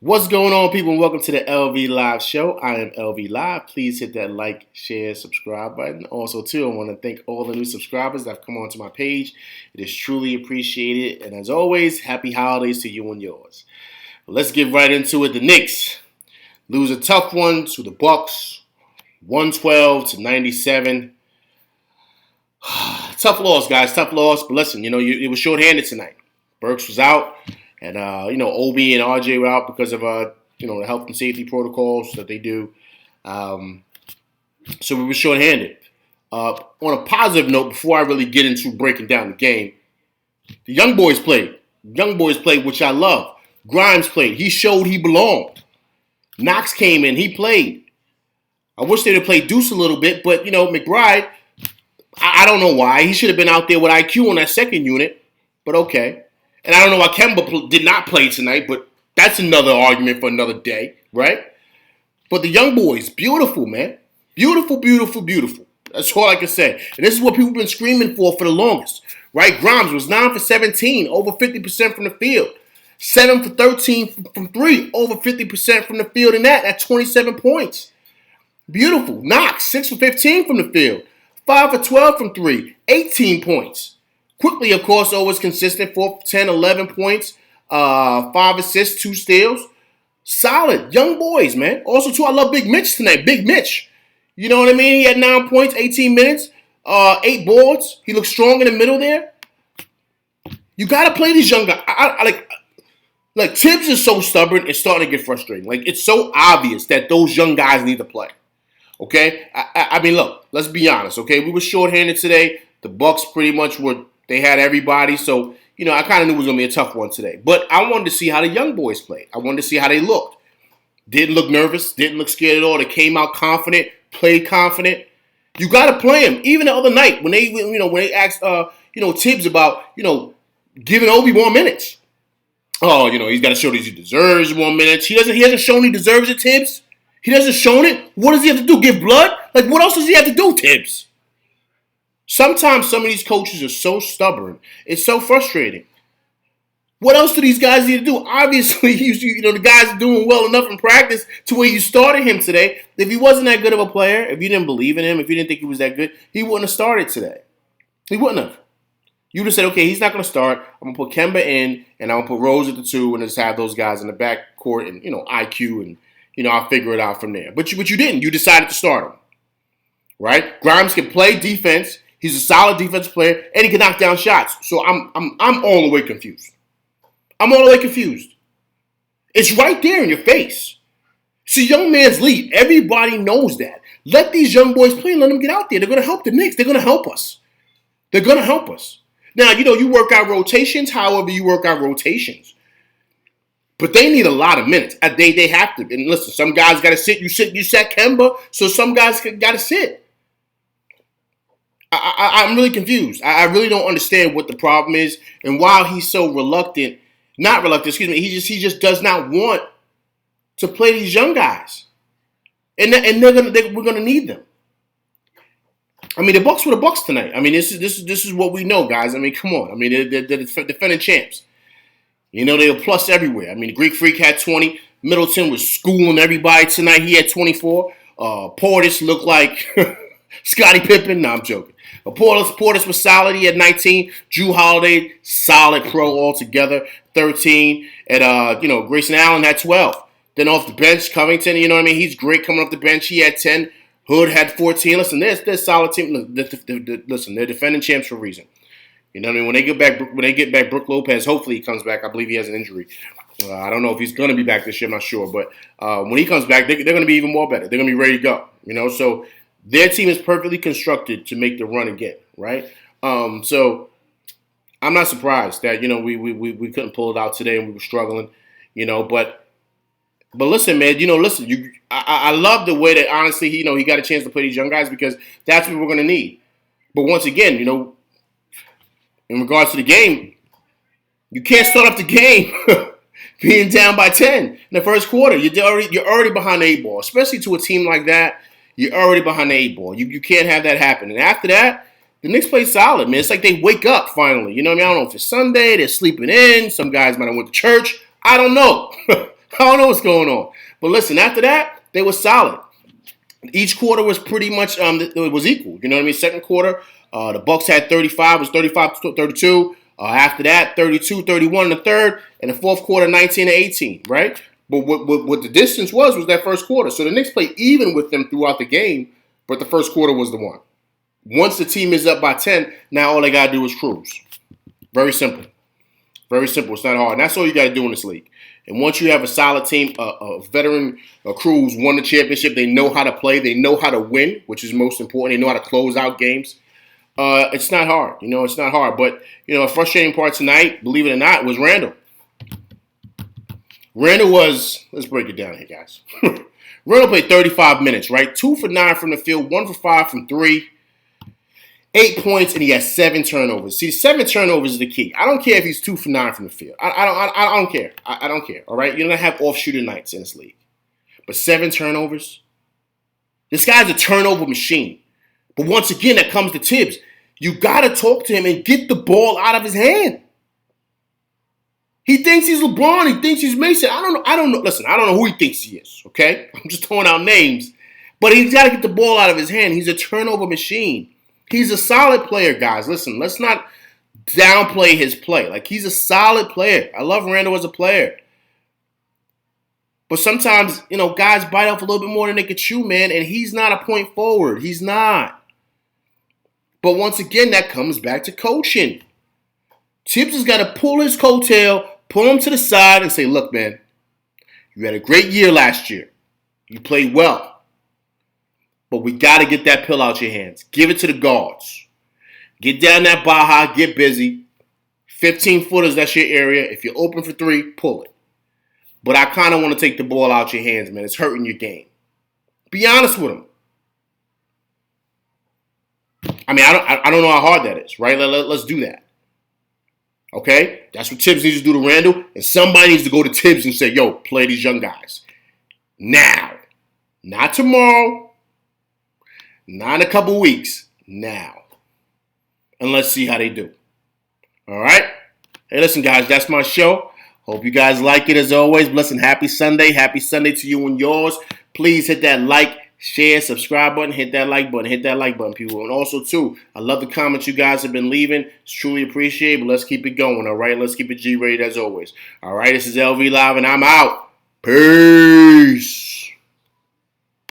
What's going on, people, and welcome to the LV Live Show. I am LV Live. Please hit that like, share, subscribe button. Also, too, I want to thank all the new subscribers that have come onto my page. It is truly appreciated. And as always, happy holidays to you and yours. Let's get right into it. The Knicks lose a tough one to the Bucks, 112-97. Tough loss, guys. Tough loss. But listen, it was shorthanded tonight. Burks was out. And, Obi and RJ were out because of, the health and safety protocols that they do. So we were shorthanded. On a positive note, before I really get into breaking down the game, the young boys played. Young boys played, which I love. Grimes played. He showed he belonged. Knox came in. He played. I wish they'd have played Deuce a little bit, but, McBride, I don't know why. He should have been out there with IQ on that second unit, but okay. And I don't know why Kemba did not play tonight, but that's another argument for another day, right? But the young boys, beautiful, man. Beautiful, beautiful, beautiful. That's all I can say. And this is what people have been screaming for the longest, right? Grimes was 9 for 17, over 50% from the field. 7 for 13 from 3, over 50% from the field, and that's 27 points. Beautiful. Knox, 6 for 15 from the field. 5 for 12 from 3, 18 points. Quickly, of course, always consistent, 4 for 10, 11 points, 5 assists, 2 steals. Solid. Young boys, man. Also, too, I love Big Mitch tonight. Big Mitch. You know what I mean? He had 9 points, 18 minutes, 8 boards. He looked strong in the middle there. You got to play these young guys. I like Tibbs is so stubborn, it's starting to get frustrating. Like, it's so obvious that those young guys need to play. Okay? I mean, look, let's be honest, okay? We were shorthanded today. The Bucks pretty much they had everybody, so, I kind of knew it was going to be a tough one today. But I wanted to see how the young boys played. I wanted to see how they looked. Didn't look nervous, didn't look scared at all. They came out confident, played confident. You got to play them. Even the other night when they asked, Tibbs about, giving Obi more minutes. Oh, he's got to show that he deserves more minutes. He hasn't shown he deserves it, Tibbs. He doesn't show it. What does he have to do? Give blood? Like, what else does he have to do, Tibbs? Sometimes some of these coaches are so stubborn. It's so frustrating. What else do these guys need to do? Obviously, the guys are doing well enough in practice to where you started him today. If he wasn't that good of a player, if you didn't believe in him, if you didn't think he was that good, he wouldn't have started today. He wouldn't have. You would have said, okay, he's not going to start. I'm going to put Kemba in, and I'm going to put Rose at the 2, and just have those guys in the back court and, IQ, and, I'll figure it out from there. But you didn't. You decided to start him. Right? Grimes can play defense. He's a solid defensive player, and he can knock down shots. So I'm all the way confused. I'm all the way confused. It's right there in your face. It's a young man's league. Everybody knows that. Let these young boys play and let them get out there. They're going to help the Knicks. They're going to help us. They're going to help us. Now, you work out rotations however you work out rotations. But they need a lot of minutes. They have to. And listen, some guys got to sit. You sat Kemba, so some guys got to sit. I'm really confused. I really don't understand what the problem is and why he's so reluctant. Not reluctant, excuse me. He just does not want to play these young guys, and we're gonna need them. I mean, the Bucks were the Bucks tonight. I mean, this is what we know, guys. I mean, come on. I mean, they're defending champs. They were plus everywhere. I mean, the Greek Freak had 20. Middleton was schooling everybody tonight. He had 24. Portis looked like Scottie Pippen. No, I'm joking. Portis was solid. He had 19. Drew Holiday, solid pro altogether, 13. And, Grayson Allen had 12. Then off the bench, Covington, he's great coming off the bench. He had 10. Hood had 14. Listen, they're a solid team. Listen, they're defending champs for a reason. When they get back, Brook Lopez, hopefully he comes back. I believe he has an injury. I don't know if he's going to be back this year. I'm not sure. But when he comes back, they're going to be even more better. They're going to be ready to go. So their team is perfectly constructed to make the run again, right? So I'm not surprised that, we couldn't pull it out today and we were struggling, But listen, man, I love the way that, honestly, he got a chance to play these young guys because that's what we're going to need. But once again, in regards to the game, you can't start up the game being down by 10 in the first quarter. You're already behind the 8 ball, especially to a team like that. You're already behind the 8 ball. You can't have that happen. And after that, the Knicks play solid, man. It's like they wake up finally. I don't know if it's Sunday, they're sleeping in. Some guys might have went to church. I don't know. I don't know what's going on. But listen, after that, they were solid. Each quarter was pretty much it was equal. You know what I mean? Second quarter, the Bucks had 35, it was 35-32. After that, 32-31 in the third, and the fourth quarter, 19-18, right? But what the distance was that first quarter. So the Knicks played even with them throughout the game, but the first quarter was the one. Once the team is up by 10, now all they got to do is cruise. Very simple. Very simple. It's not hard. And that's all you got to do in this league. And once you have a solid team, a veteran crew who's won the championship, they know how to play. They know how to win, which is most important. They know how to close out games. It's not hard. It's not hard. But, a frustrating part tonight, believe it or not, was Randall. Randall was, let's break it down here, guys. Randall played 35 minutes, right? 2 for 9 from the field, 1 for 5 from 3. 8 points, and he has 7 turnovers. See, 7 turnovers is the key. I don't care if he's 2 for 9 from the field. I don't care. I don't care, all right? You're going to have off-shooting nights in this league. But 7 turnovers? This guy's a turnover machine. But once again, that comes to Tibbs. You got to talk to him and get the ball out of his hand. He thinks he's LeBron. He thinks he's Mason. I don't know. Listen, I don't know who he thinks he is, okay? I'm just throwing out names. But he's got to get the ball out of his hand. He's a turnover machine. He's a solid player, guys. Listen, let's not downplay his play. Like, he's a solid player. I love Randall as a player. But sometimes, guys bite off a little bit more than they can chew, man, and he's not a point forward. He's not. But once again, that comes back to coaching. Tibbs has got to pull his coattail, pull him to the side, and say, look, man, you had a great year last year. You played well. But we got to get that pill out your hands. Give it to the guards. Get down that Baja. Get busy. 15-footers, that's your area. If you're open for 3, pull it. But I kind of want to take the ball out your hands, man. It's hurting your game. Be honest with him. I mean, I don't know how hard that is, right? Let's do that. Okay? That's what Tibbs needs to do to Randall. And somebody needs to go to Tibbs and say, yo, play these young guys. Now. Not tomorrow. Not in a couple weeks. Now. And let's see how they do. All right? Hey, listen, guys. That's my show. Hope you guys like it as always. Listen, happy Sunday. Happy Sunday to you and yours. Please hit that like, share, subscribe button. Hit that like button. Hit that like button, people. And also, too, I love the comments you guys have been leaving. It's truly appreciated. But let's keep it going, all right? Let's keep it G-rated as always. All right? This is LV Live, and I'm out. Peace.